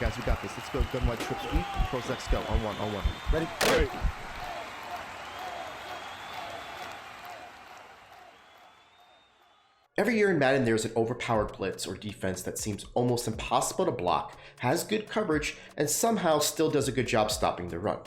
guys, we got this. Let's go. Gun wide trip sweep. Pros X go. On one. Ready? Right. Every year in Madden, there's an overpowered blitz or defense that seems almost impossible to block, has good coverage, and somehow still does a good job stopping the run.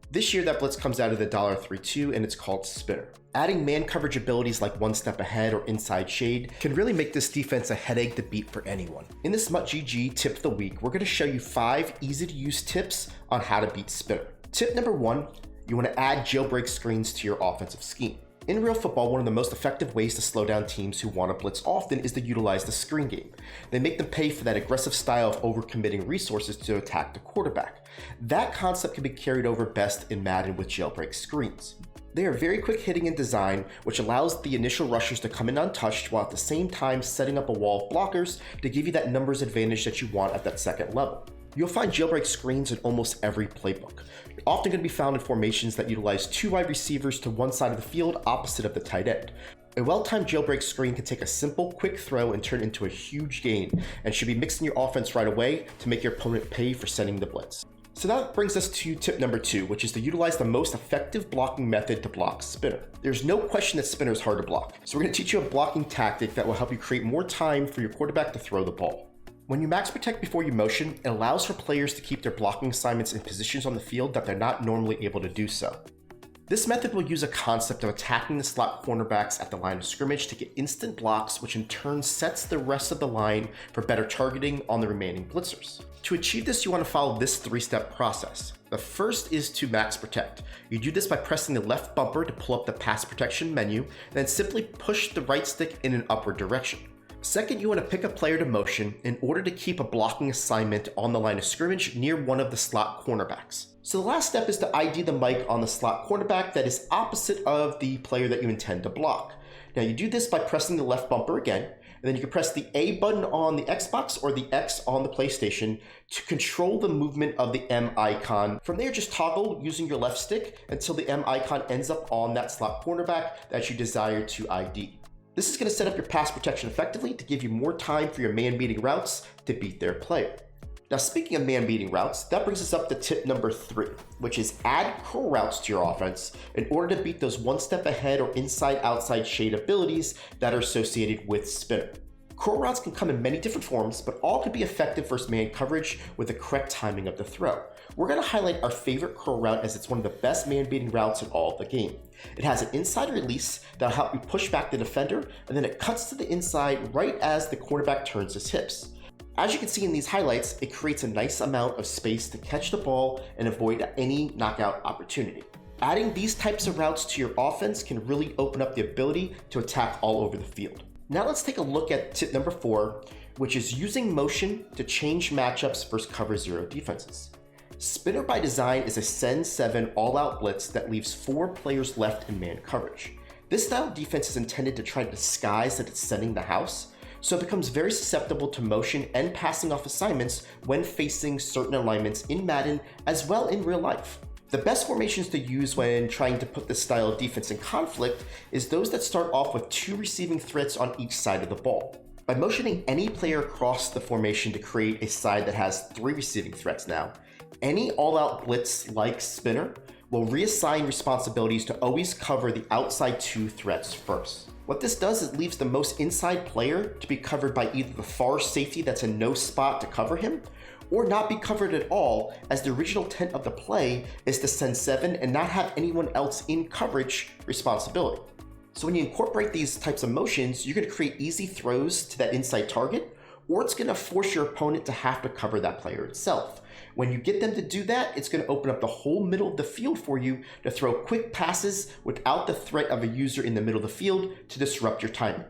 This year, that blitz comes out of the $3.2 and it's called Spinner. Adding man coverage abilities like one step ahead or inside shade can really make this defense a headache to beat for anyone. In this MuttGG tip of the week, we're going to show you 5 easy to use tips on how to beat Spinner. Tip number 1, you want to add jailbreak screens to your offensive scheme. In real football, one of the most effective ways to slow down teams who want to blitz often is to utilize the screen game. They make them pay for that aggressive style of overcommitting resources to attack the quarterback. That concept can be carried over best in Madden with jailbreak screens. They are very quick hitting in design, which allows the initial rushers to come in untouched while at the same time setting up a wall of blockers to give you that numbers advantage that you want at that second level. You'll find jailbreak screens in almost every playbook. You're often going to be found in formations that utilize 2 wide receivers to one side of the field opposite of the tight end. A well-timed jailbreak screen can take a simple, quick throw and turn into a huge gain, and should be mixing your offense right away to make your opponent pay for sending the blitz. So that brings us to tip number 2, which is to utilize the most effective blocking method to block Spinner. There's no question that Spinner is hard to block, so we're going to teach you a blocking tactic that will help you create more time for your quarterback to throw the ball. When you max protect before you motion, it allows for players to keep their blocking assignments in positions on the field that they're not normally able to do so. This method will use a concept of attacking the slot cornerbacks at the line of scrimmage to get instant blocks, which in turn sets the rest of the line for better targeting on the remaining blitzers. To achieve this, you want to follow this 3-step process. The first is to max protect. You do this by pressing the left bumper to pull up the pass protection menu, then simply push the right stick in an upward direction. Second, you want to pick a player to motion in order to keep a blocking assignment on the line of scrimmage near one of the slot cornerbacks. So the last step is to ID the mic on the slot cornerback that is opposite of the player that you intend to block. Now you do this by pressing the left bumper again, and then you can press the A button on the Xbox or the X on the PlayStation to control the movement of the M icon. From there, just toggle using your left stick until the M icon ends up on that slot cornerback that you desire to ID. This is going to set up your pass protection effectively to give you more time for your man-beating routes to beat their player. Now, speaking of man-beating routes, that brings us up to tip number 3, which is add curl routes to your offense in order to beat those one step ahead or inside-outside shade abilities that are associated with Spinner. Curl routes can come in many different forms, but all can be effective versus man coverage with the correct timing of the throw. We're going to highlight our favorite curl route as it's one of the best man-beating routes in all of the game. It has an inside release that'll help you push back the defender, and then it cuts to the inside right as the quarterback turns his hips. As you can see in these highlights, it creates a nice amount of space to catch the ball and avoid any knockout opportunity. Adding these types of routes to your offense can really open up the ability to attack all over the field. Now let's take a look at tip number 4, which is using motion to change matchups versus cover 0 defenses. Spinner by design is a send 7 all-out blitz that leaves 4 players left in man coverage. This style of defense is intended to try to disguise that it's sending the house, so it becomes very susceptible to motion and passing off assignments when facing certain alignments in Madden as well in real life. The best formations to use when trying to put this style of defense in conflict is those that start off with 2 receiving threats on each side of the ball. By motioning any player across the formation to create a side that has 3 receiving threats now, any all-out blitz like Spinner will reassign responsibilities to always cover the outside 2 threats first. What this does is it leaves the most inside player to be covered by either the far safety that's in no spot to cover him, or not be covered at all, as the original intent of the play is to send 7 and not have anyone else in coverage responsibility. So when you incorporate these types of motions, you're going to create easy throws to that inside target, or it's going to force your opponent to have to cover that player itself. When you get them to do that, it's going to open up the whole middle of the field for you to throw quick passes without the threat of a user in the middle of the field to disrupt your timing.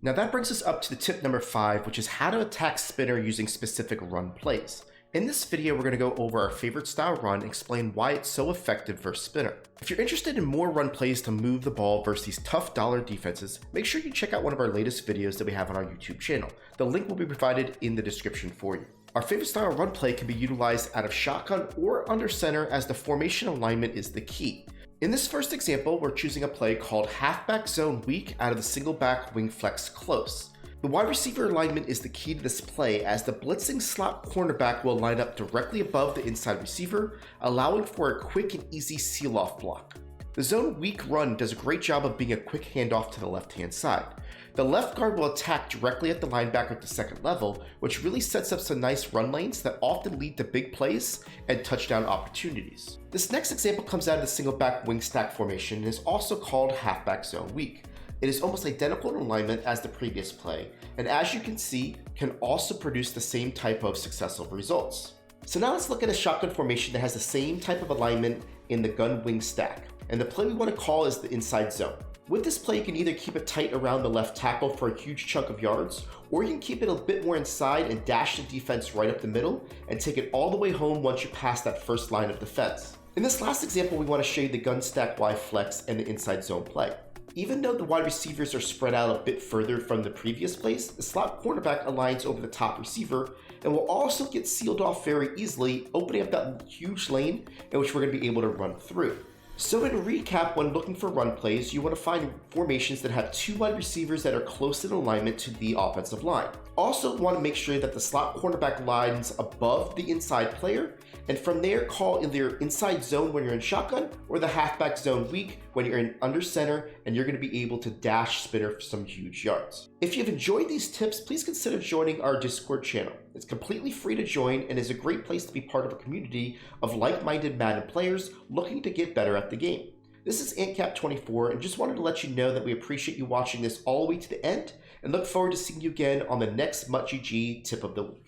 Now that brings us up to the tip number 5, which is how to attack Spinner using specific run plays. In this video, we're going to go over our favorite style run and explain why it's so effective versus Spinner. If you're interested in more run plays to move the ball versus these tough dollar defenses, make sure you check out one of our latest videos that we have on our YouTube channel. The link will be provided in the description for you. Our favorite style run play can be utilized out of shotgun or under center, as the formation alignment is the key. In this first example, we're choosing a play called halfback zone weak out of the single back wing flex close. The wide receiver alignment is the key to this play, as the blitzing slot cornerback will line up directly above the inside receiver, allowing for a quick and easy seal-off block. The zone weak run does a great job of being a quick handoff to the left-hand side. The left guard will attack directly at the linebacker at the second level, which really sets up some nice run lanes that often lead to big plays and touchdown opportunities. This next example comes out of the single back wing stack formation and is also called halfback zone weak. It is almost identical in alignment as the previous play, and as you can see, can also produce the same type of successful results. So now let's look at a shotgun formation that has the same type of alignment in the gun wing stack, and the play we want to call is the inside zone. With this play, you can either keep it tight around the left tackle for a huge chunk of yards, or you can keep it a bit more inside and dash the defense right up the middle and take it all the way home once you pass that first line of defense. In this last example, we want to show you the gun stack Y flex and the inside zone play. Even though the wide receivers are spread out a bit further from the previous plays, the slot cornerback aligns over the top receiver and will also get sealed off very easily, opening up that huge lane in which we're going to be able to run through. So in recap, when looking for run plays, you want to find formations that have two wide receivers that are close in alignment to the offensive line. Also want to make sure that the slot cornerback lines above the inside player, and from there call either inside zone when you're in shotgun or the halfback zone weak when you're in under center, and you're going to be able to dash spinner for some huge yards. If you've enjoyed these tips, please consider joining our Discord channel. It's completely free to join and is a great place to be part of a community of like-minded Madden players looking to get better at the game. This is AntCap24, and just wanted to let you know that we appreciate you watching this all the way to the end and look forward to seeing you again on the next MutGG tip of the week.